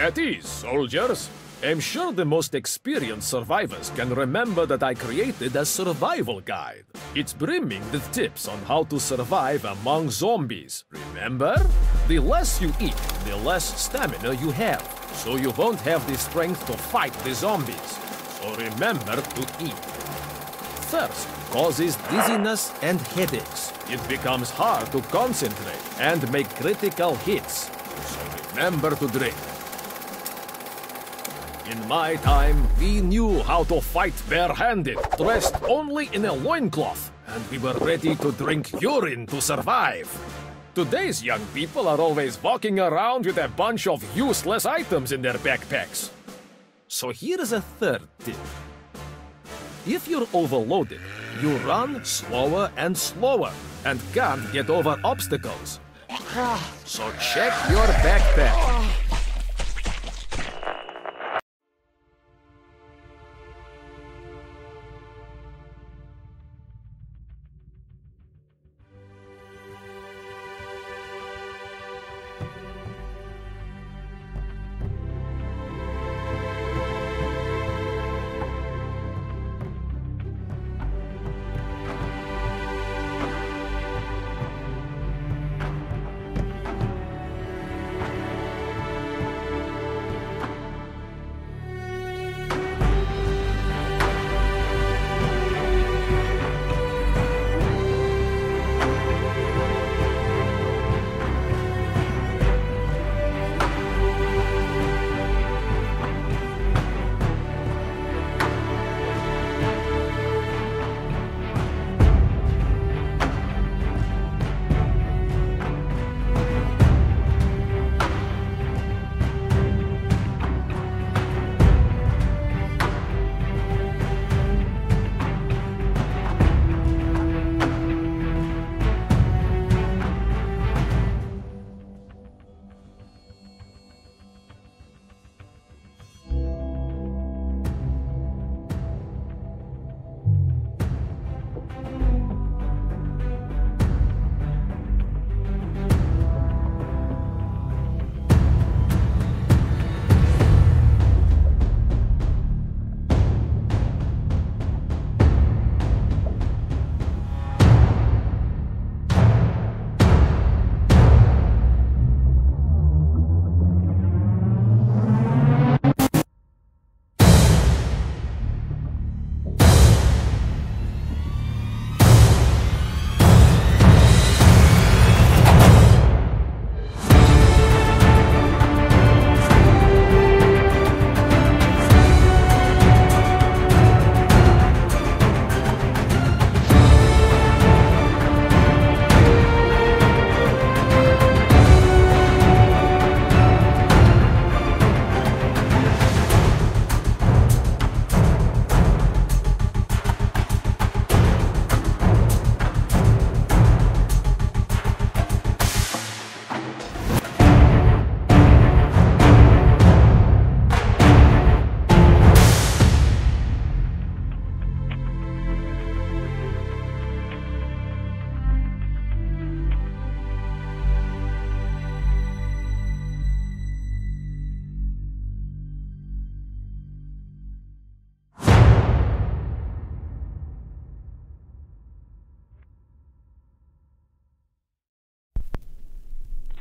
At ease, soldiers. I'm sure the most experienced survivors can remember that I created a survival guide. It's brimming with tips on how to survive among zombies. Remember? The less you eat, the less stamina you have, so you won't have the strength to fight the zombies. So remember to eat. Thirst causes dizziness and headaches. It becomes hard to concentrate and make critical hits. So remember to drink. In my time, we knew how to fight barehanded, dressed only in a loincloth, and we were ready to drink urine to survive. Today's young people are always walking around with a bunch of useless items in their backpacks. So here's a third tip. If you're overloaded, you run slower and slower and can't get over obstacles. So check your backpack.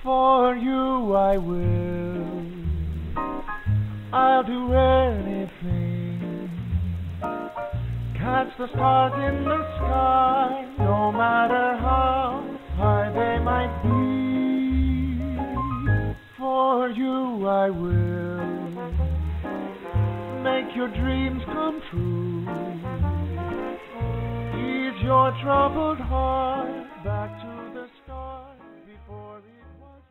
For you I will. I'll do anything. Catch the stars in the sky, no matter how high they might be. For you I will. Make your dreams come true. Ease your troubled heart back to the start before it was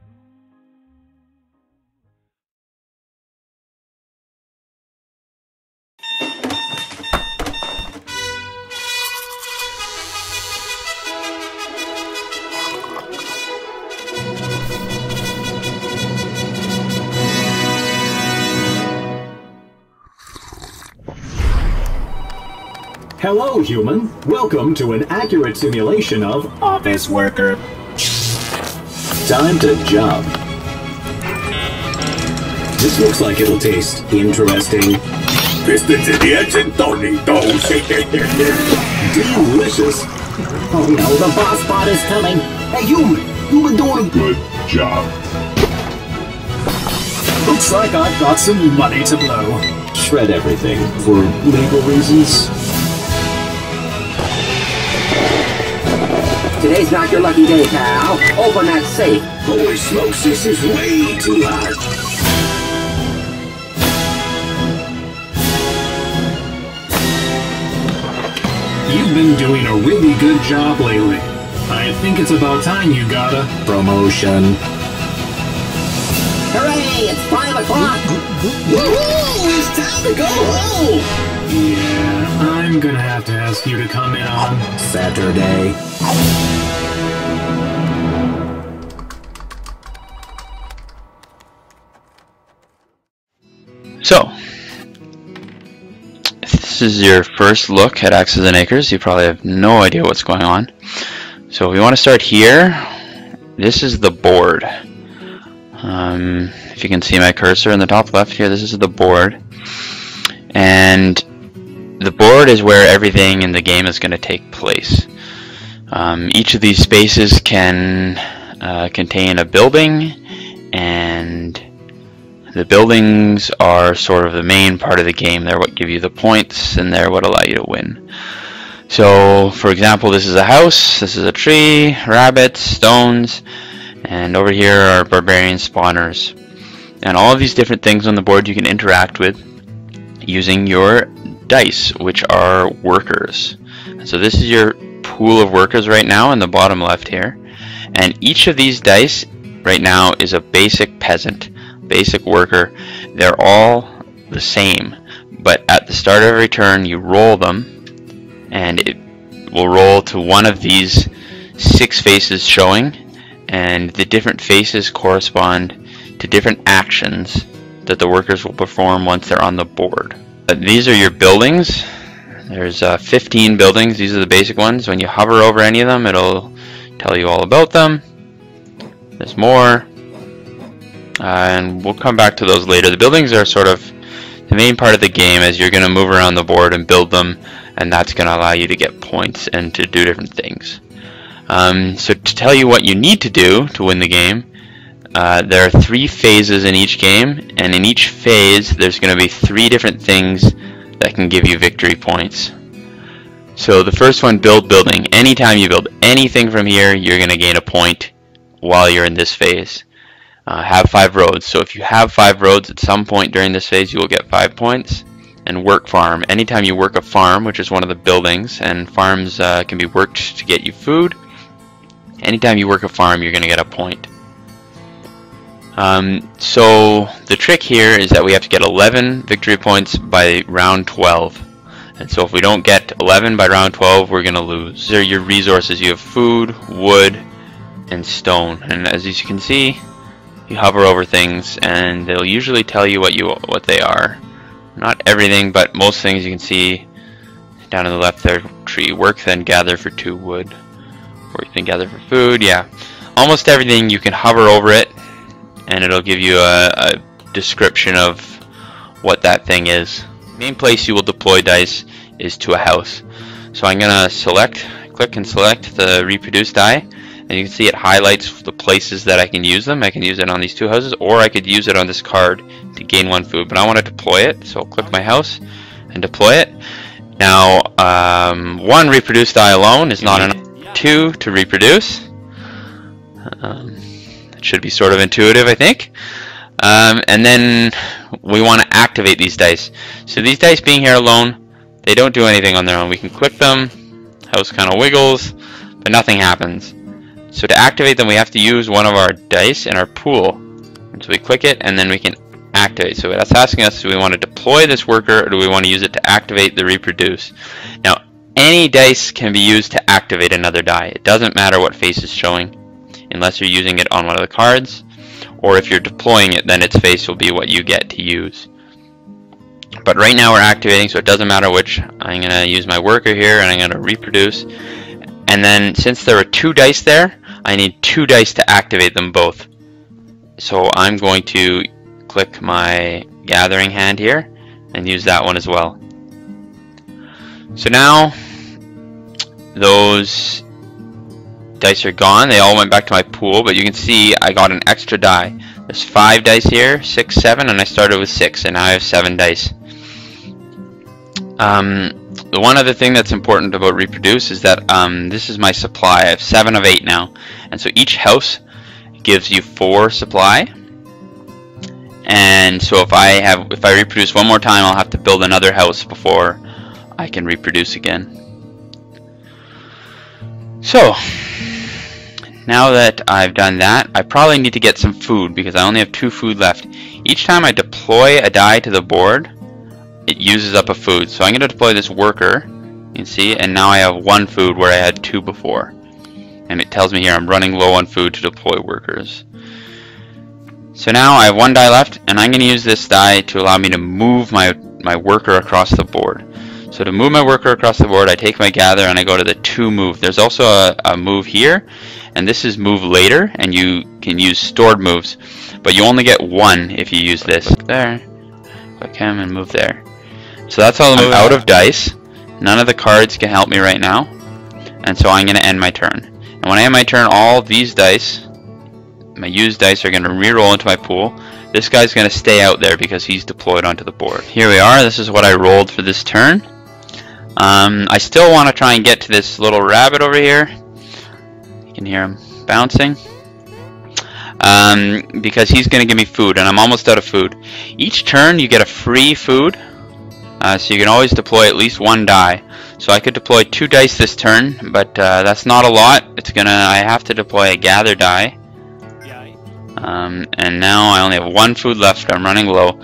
Hello, human. Welcome to an accurate simulation of office worker. Time to jump. This looks like it'll taste interesting. Pistons in the engine, Doritos. Delicious. Oh no, the boss bot is coming. Hey, human, you've been doing a Good job. Looks like I've got some money to blow. Shred everything for legal reasons. Today's not your lucky day, pal. Open that safe. Holy smokes, this is way too loud. You've been doing a really good job lately. I think it's about time you got a promotion. Hooray, it's 5 o'clock. Woohoo! It's time to go home! Yeah, I'm gonna have to ask you to come in on Saturday. So, if this is your first look at Axes and Acres, you probably have no idea what's going on. So we want to start here. This is the board. If you can see my cursor in the top left here, this is the board. And the board is where everything in the game is going to take place. Each of these spaces can contain a building, and the buildings are sort of the main part of the game. They're what give you the points, and they're what allow you to win. So, for example, this is a house, this is a tree, rabbits, stones, and over here are barbarian spawners. And all of these different things on the board you can interact with using your dice, which are workers. So this is your pool of workers right now in the bottom left here. And each of these dice right now is a basic peasant, basic worker. They're all the same, but at the start of every turn you roll them, and it will roll to one of these 6 faces showing, and the different faces correspond to different actions that the workers will perform once they're on the board. These are your buildings. There's 15 buildings. These are the basic ones. When you hover over any of them, it'll tell you all about them. There's more, and we'll come back to those later. The buildings are sort of the main part of the game, as you're going to move around the board and build them, and that's going to allow you to get points and to do different things. So to tell you what you need to do to win the game, there are 3 phases in each game, and in each phase there's going to be 3 different things that can give you victory points. So the first one, build building. Anytime you build anything from here, you're going to gain a point while you're in this phase. Have 5 roads. So if you have 5 roads at some point during this phase, you will get 5 points. And work farm. Anytime you work a farm, which is one of the buildings, and farms can be worked to get you food, anytime you work a farm, you're going to get a point. So the trick here is that we have to get 11 victory points by round 12. And so if we don't get 11 by round 12, we're going to lose. These are your resources. You have food, wood, and stone. And as you can see, you hover over things, and they'll usually tell you what they are. Not everything, but most things you can see down on the left there. Tree, work, then gather for 2 wood. Work, then gather for food. Yeah, almost everything you can hover over it, and it'll give you a description of what that thing is. The main place you will deploy dice is to a house. So I'm gonna click and select the reproduce die, And you can see it highlights the places that I can use them. I can use it on these 2 houses, or I could use it on this card to gain 1 food. But I want to deploy it, so I'll click my house and deploy it. Now, 1 reproduce die alone is not enough. 2 to reproduce. It should be sort of intuitive, I think. And then we want to activate these dice. So these dice being here alone, they don't do anything on their own. We can click them, house kind of wiggles, but nothing happens. So to activate them, we have to use one of our dice in our pool. And so we click it, and then we can activate. So that's asking us, do we want to deploy this worker, or do we want to use it to activate the reproduce? Now, any dice can be used to activate another die. It doesn't matter what face is showing, unless you're using it on one of the cards, or if you're deploying it, then its face will be what you get to use. But right now we're activating, so it doesn't matter which. I'm going to use my worker here, and I'm going to reproduce. And then, since there are 2 dice there, I need 2 dice to activate them both. So I'm going to click my gathering hand here, and use that one as well. So now, those dice are gone. They all went back to my pool, but you can see I got an extra die. There's 5 dice here, 6, 7, and I started with 6, and now I have 7 dice. The one other thing that's important about reproduce is that this is my supply. I have 7 of 8 now, and so each house gives you 4 supply. And so if I reproduce one more time, I'll have to build another house before I can reproduce again. So now that I've done that, I probably need to get some food because I only have 2 food left. Each time I deploy a die to the board, it uses up a food. So I'm going to deploy this worker, you can see, and now I have 1 food where I had 2 before. And it tells me here I'm running low on food to deploy workers. So now I have 1 die left, and I'm going to use this die to allow me to move my worker across the board. So to move my worker across the board, I take my gather and I go to the 2 move. There's also a move here, and this is move later, and you can use stored moves. But you only get 1 if you use this. There. Click him and move there. So that's all the move. I'm out of dice. None of the cards can help me right now. And so I'm going to end my turn. And when I end my turn, all these dice, my used dice, are going to re-roll into my pool. This guy's going to stay out there because he's deployed onto the board. Here we are. This is what I rolled for this turn. I still want to try and get to this little rabbit over here. You can hear him bouncing. Because he's going to give me food, and I'm almost out of food. Each turn you get a free food. So you can always deploy at least 1 die. So I could deploy 2 dice this turn, but that's not a lot. I have to deploy a gather die. And now I only have 1 food left. I'm running low.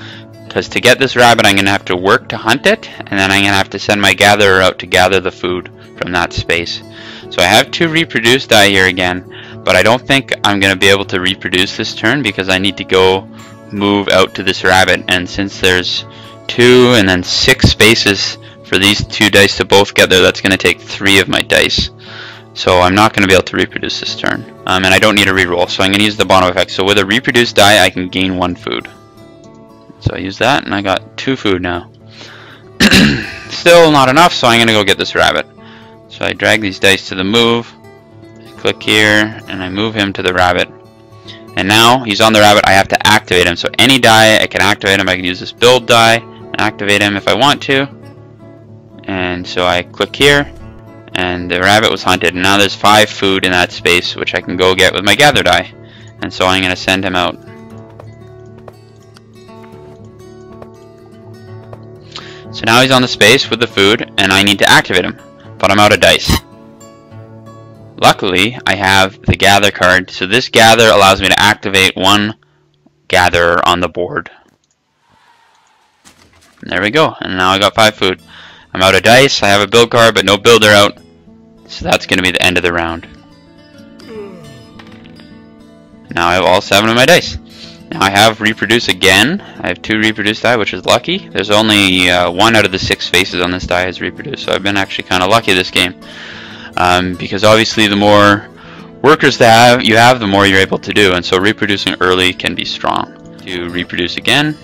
Because to get this rabbit, I'm going to have to work to hunt it, and then I'm going to have to send my gatherer out to gather the food from that space. So I have 2 reproduce die here again, but I don't think I'm going to be able to reproduce this turn because I need to go move out to this rabbit, and since there's 2 and then 6 spaces for these 2 dice to both get there, that's going to take 3 of my dice. So I'm not going to be able to reproduce this turn. And I don't need a reroll, so I'm going to use the bottom effect. So with a reproduce die, I can gain 1 food. So I use that, and I got 2 food now. Still not enough, so I'm going to go get this rabbit. So I drag these dice to the move, I click here, and I move him to the rabbit. And now he's on the rabbit, I have to activate him. So any die, I can activate him. I can use this build die and activate him if I want to. And so I click here, and the rabbit was hunted. And now there's 5 food in that space, which I can go get with my gather die. And so I'm going to send him out. So now he's on the space with the food, and I need to activate him, but I'm out of dice. Luckily, I have the gather card, so this gather allows me to activate 1 gatherer on the board. And there we go, and now I got 5 food. I'm out of dice, I have a build card, but no builder out, so that's going to be the end of the round. Now I have all 7 of my dice. Now I have reproduce again. I have 2 reproduce die, which is lucky. There's only 1 out of the 6 faces on this die has reproduced, so I've been actually kind of lucky this game. Because obviously the more workers that you have, the more you're able to do, and so reproducing early can be strong. To reproduce again.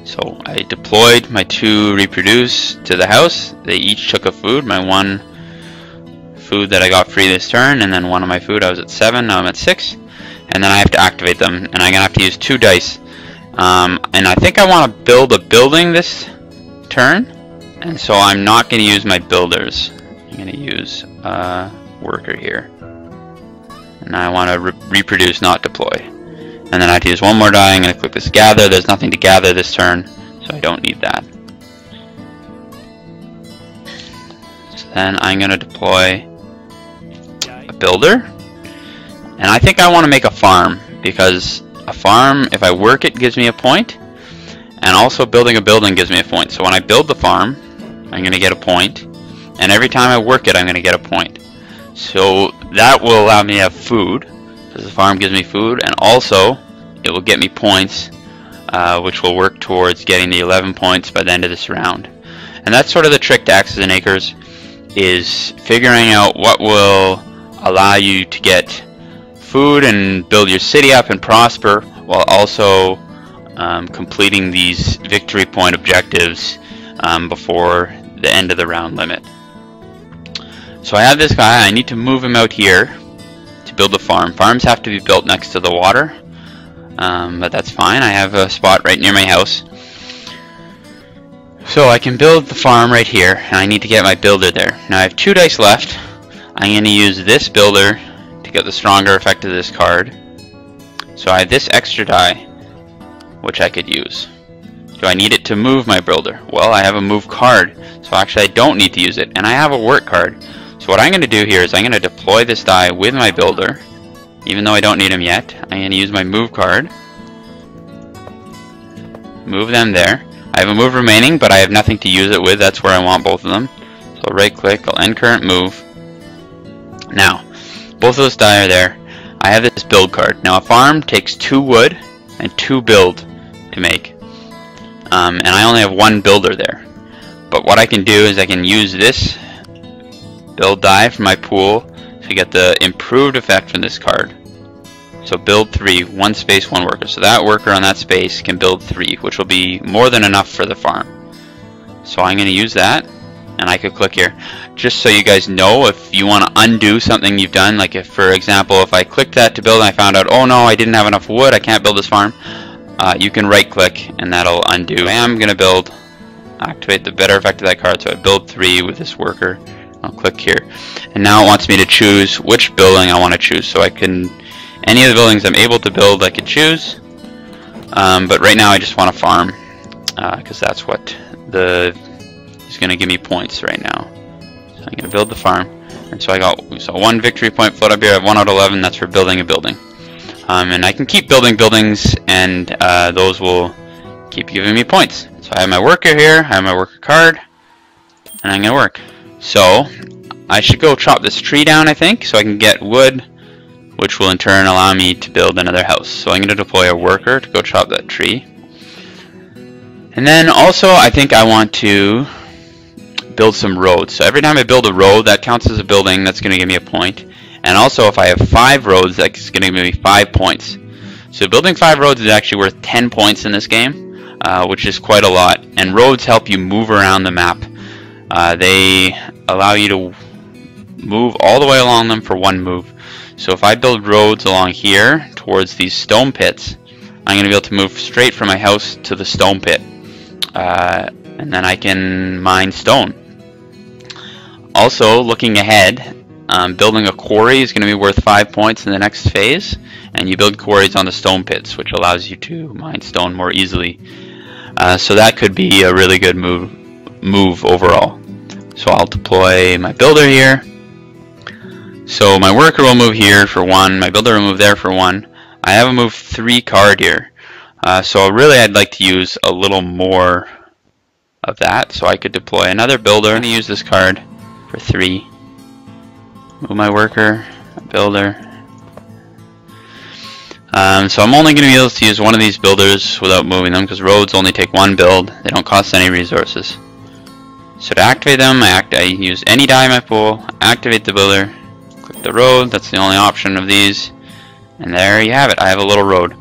So I deployed my 2 reproduce to the house. They each took a food. My 1 food that I got free this turn, and then one of my food I was at 7, now I'm at 6, and then I have to activate them, and I'm gonna have to use 2 dice. And I think I want to build a building this turn, and so I'm not going to use my builders. I'm going to use a worker here, and I want to reproduce, not deploy. And then I have to use 1 more die. I'm going to click this gather. There's nothing to gather this turn, so I don't need that. So then I'm going to deploy a builder, and I think I want to make a farm, because a farm, if I work it, gives me a point, and also building a building gives me a point. So when I build the farm, I'm going to get a point, and every time I work it, I'm going to get a point. So that will allow me to have food, because the farm gives me food, and also it will get me points, which will work towards getting the 11 points by the end of this round. And that's sort of the trick to Axes and Acres, is figuring out what will allow you to get food and build your city up and prosper, while also completing these victory point objectives before the end of the round limit. So I have this guy. I need to move him out here to build a farm. Farms have to be built next to the water, but that's fine. I have a spot right near my house, so I can build the farm right here, and I need to get my builder there. Now I have 2 dice left. I'm going to use this builder to get the stronger effect of this card. So I have this extra die, which I could use. Do I need it to move my builder? Well, I have a move card, so actually I don't need to use it, and I have a work card. So what I'm going to do here is I'm going to deploy this die with my builder, even though I don't need him yet. I'm going to use my move card, move them there. I have a move remaining, but I have nothing to use it with. That's where I want both of them. So right click, I'll end current move. Now, both of those die are there. I have this build card. Now a farm takes 2 wood and 2 build to make. And I only have 1 builder there. But what I can do is I can use this build die from my pool to get the improved effect from this card. So build 3, 1 space, 1 worker. So that worker on that space can build 3, which will be more than enough for the farm. So I'm going to use that, and I could click here. Just so you guys know, if you want to undo something you've done, like if, for example, if I clicked that to build and I found out, oh no, I didn't have enough wood, I can't build this farm, you can right click and that'll undo. I am going to build, activate the better effect of that card, so I build 3 with this worker. I'll click here, and now it wants me to choose which building I want to choose. So I can, any of the buildings I'm able to build I could choose, but right now I just want to farm, because that's what is going to give me points right now. So I'm going to build the farm, and so I got 1 victory point float up here. I have 1 out of 11. That's for building a building, and I can keep building buildings, and those will keep giving me points. So I have my worker here. I have my worker card, and I'm going to work. So I should go chop this tree down, I think, so I can get wood, which will in turn allow me to build another house. So I'm going to deploy a worker to go chop that tree. And then also I think I want to build some roads. So every time I build a road, that counts as a building. That's going to give me a point. And also if I have 5 roads, that's going to give me 5 points. So building 5 roads is actually worth 10 points in this game, which is quite a lot. And roads help you move around the map. They allow you to move all the way along them for 1 move. So if I build roads along here towards these stone pits, I'm going to be able to move straight from my house to the stone pit. And then I can mine stone. Also, looking ahead, building a quarry is going to be worth 5 points in the next phase. And you build quarries on the stone pits, which allows you to mine stone more easily. So that could be a really good move overall. So I'll deploy my builder here. So my worker will move here for 1, my builder will move there for 1. I have a move 3 card here. So really I'd like to use a little more of that. So I could deploy another builder. I'm going to use this card for 3. Move my worker, builder. So I'm only going to be able to use one of these builders without moving them, because roads only take 1 build. They don't cost any resources. So to activate them, I use any die in my pool, activate the builder, click the road. That's the only option of these. And there you have it. I have a little road.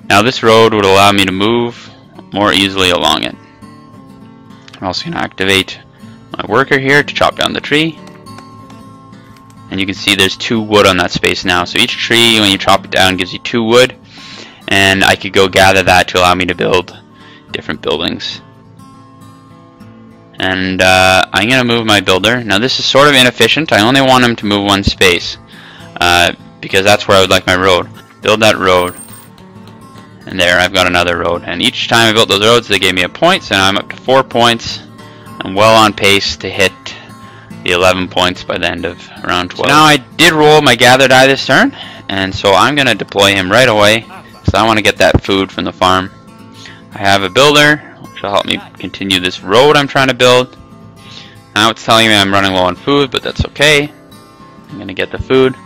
Now this road would allow me to move more easily along it. I'm also going to activate my worker here to chop down the tree. and you can see there's 2 wood on that space now. So each tree, when you chop it down, gives you 2 wood, and I could go gather that to allow me to build different buildings. And I'm going to move my builder. Now this is sort of inefficient. I only want him to move 1 space because that's where I would like my road. Build that road. And there, I've got another road. And each time I built those roads, they gave me a point, so now I'm up to 4 points. I'm well on pace to hit the 11 points by the end of round 12. So now I did roll my gather die this turn, and so I'm going to deploy him right away, because I want to get that food from the farm. I have a builder, which will help me continue this road I'm trying to build. Now it's telling me I'm running low on food, but that's okay. I'm going to get the food.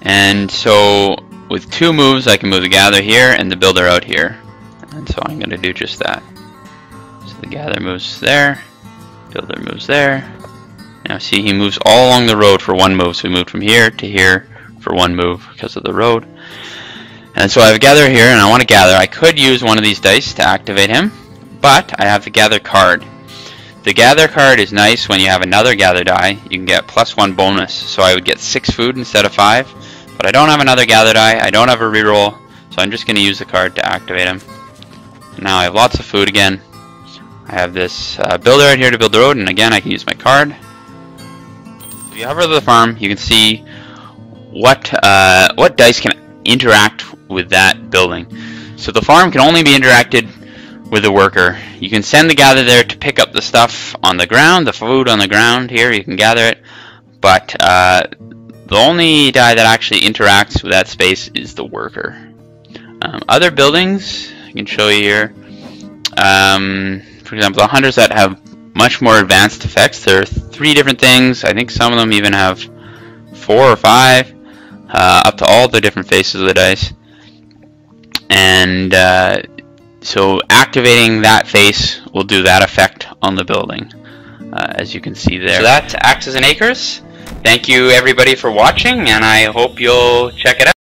And so with 2 moves, I can move the gather here and the builder out here. And so I'm going to do just that. So the gather moves there, builder moves there. Now see, he moves all along the road for 1 move. So we moved from here to here for 1 move because of the road. And so I have a gather here, and I want to gather. I could use one of these dice to activate him, but I have the gather card. The gather card is nice when you have another gather die. You can get +1 bonus. So I would get 6 food instead of 5. But I don't have another gather die, I don't have a reroll, so I'm just going to use the card to activate him. Now I have lots of food again. I have this builder right here to build the road, and again I can use my card. If you hover the farm, you can see what dice can interact with that building. So the farm can only be interacted with a worker. You can send the gather there to pick up the stuff on the ground, the food on the ground here, you can gather it, but the only die that actually interacts with that space is the worker. Other buildings, I can show you here. For example, the hunters that have much more advanced effects, there are 3 different things. I think some of them even have 4 or 5, up to all the different faces of the dice. And so activating that face will do that effect on the building, as you can see there. So that's Axes and Acres. Thank you everybody for watching, and I hope you'll check it out.